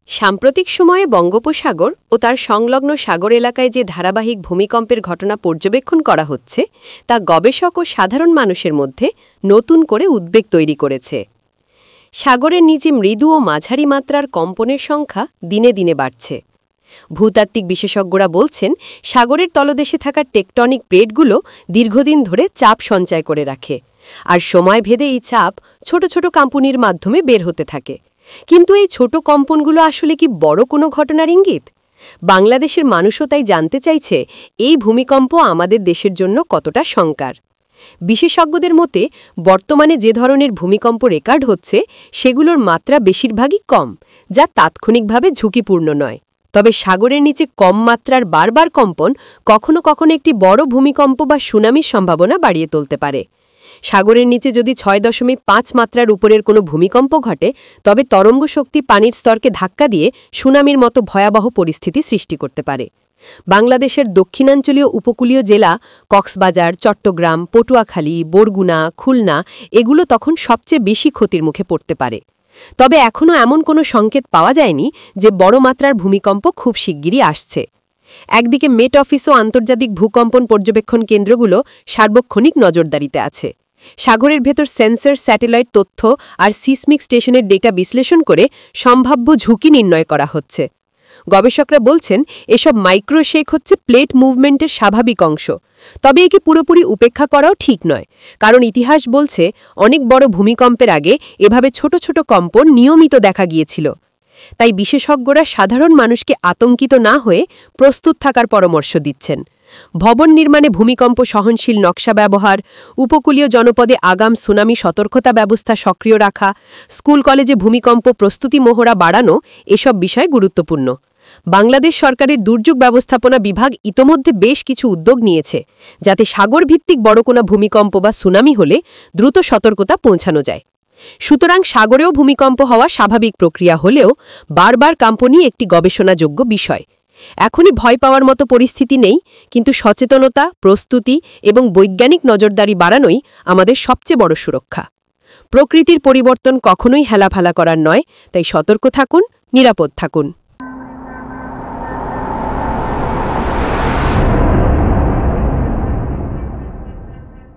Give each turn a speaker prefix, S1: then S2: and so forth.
S1: সাম্প্রতিক সময়ে বঙ্গোপসাগর ও তার সংলগ্ন সাগর এলাকায় যে ধারাবাহিক ভূমিকম্পের ঘটনা পর্যবেক্ষণ করা হচ্ছে তা গবেষক ও সাধারণ মানুষের মধ্যে নতুন করে উদ্বেগ তৈরি করেছে। সাগরের নিচে মৃদু ও মাঝারি মাত্রার কম্পনের সংখ্যা দিনে দিনে বাড়ছে। ভূতাত্ত্বিক বিশেষজ্ঞরা বলছেন, সাগরের তলদেশে থাকা টেকটনিক প্লেটগুলো দীর্ঘদিন ধরে চাপ সঞ্চয় করে রাখে, আর সময় ভেদে এই চাপ ছোট ছোট কাঁপুনির মাধ্যমে বের হতে থাকে। কিন্তু এই ছোট কম্পনগুলো আসলে কি বড় কোনো ঘটনার ইঙ্গিত? বাংলাদেশের মানুষও তাই জানতে চাইছে, এই ভূমিকম্প আমাদের দেশের জন্য কতটা শঙ্কার। বিশেষজ্ঞদের মতে, বর্তমানে যে ধরনের ভূমিকম্প রেকর্ড হচ্ছে সেগুলোর মাত্রা বেশিরভাগই কম, যা তাৎক্ষণিকভাবে ঝুঁকিপূর্ণ নয়। তবে সাগরের নিচে কম মাত্রার বারবার কম্পন কখনো কখনো একটি বড় ভূমিকম্প বা সুনামির সম্ভাবনা বাড়িয়ে তুলতে পারে। সাগরের নিচে যদি ৬.৫ মাত্রার উপরের কোনো ভূমিকম্প ঘটে, তবে তরঙ্গ শক্তি পানির স্তরকে ধাক্কা দিয়ে সুনামির মতো ভয়াবহ পরিস্থিতি সৃষ্টি করতে পারে। বাংলাদেশের দক্ষিণাঞ্চলীয় উপকূলীয় জেলা কক্সবাজার, চট্টগ্রাম, পটুয়াখালী, বরগুনা, খুলনা এগুলো তখন সবচেয়ে বেশি ক্ষতির মুখে পড়তে পারে। তবে এখনও এমন কোনো সংকেত পাওয়া যায়নি যে বড় মাত্রার ভূমিকম্প খুব শিগগিরই আসছে। একদিকে মেট অফিস ও আন্তর্জাতিক ভূকম্পন পর্যবেক্ষণ কেন্দ্রগুলো সার্বক্ষণিক নজরদারিতে আছে। সাগরের ভেতর সেন্সর, স্যাটেলাইট তথ্য আর সিসমিক স্টেশনের ডেটা বিশ্লেষণ করে সম্ভাব্য ঝুঁকি নির্ণয় করা হচ্ছে। গবেষকরা বলছেন, এসব মাইক্রোশেক হচ্ছে প্লেট মুভমেন্টের স্বাভাবিক অংশ। তবে একে পুরোপুরি উপেক্ষা করাও ঠিক নয়, কারণ ইতিহাস বলছে অনেক বড় ভূমিকম্পের আগে এভাবে ছোট ছোট কম্পন নিয়মিত দেখা গিয়েছিল। তাই বিশেষজ্ঞরা সাধারণ মানুষকে আতঙ্কিত না হয়ে প্রস্তুত থাকার পরামর্শ দিচ্ছেন। ভবন নির্মাণে ভূমিকম্প সহনশীল নকশা ব্যবহার, উপকূলীয় জনপদে আগাম সুনামি সতর্কতা ব্যবস্থা সক্রিয় রাখা, স্কুল কলেজে ভূমিকম্প প্রস্তুতি মহড়া বাড়ানো এসব বিষয় গুরুত্বপূর্ণ। বাংলাদেশ সরকারের দুর্যোগ ব্যবস্থাপনা বিভাগ ইতোমধ্যে বেশ কিছু উদ্যোগ নিয়েছে, যাতে সাগরভিত্তিক বড় কোনো ভূমিকম্প বা সুনামি হলে দ্রুত সতর্কতা পৌঁছানো যায়। সুতরাং সাগরেও ভূমিকম্প হওয়া স্বাভাবিক প্রক্রিয়া হলেও বারবার কাঁপুনি একটি গবেষণাযোগ্য বিষয়। এখনই ভয় পাওয়ার মতো পরিস্থিতি নেই, কিন্তু সচেতনতা, প্রস্তুতি এবং বৈজ্ঞানিক নজরদারি বাড়ানোই আমাদের সবচেয়ে বড় সুরক্ষা। প্রকৃতির পরিবর্তন কখনোই হেলাফেলা করার নয়, তাই সতর্ক থাকুন, নিরাপদ থাকুন।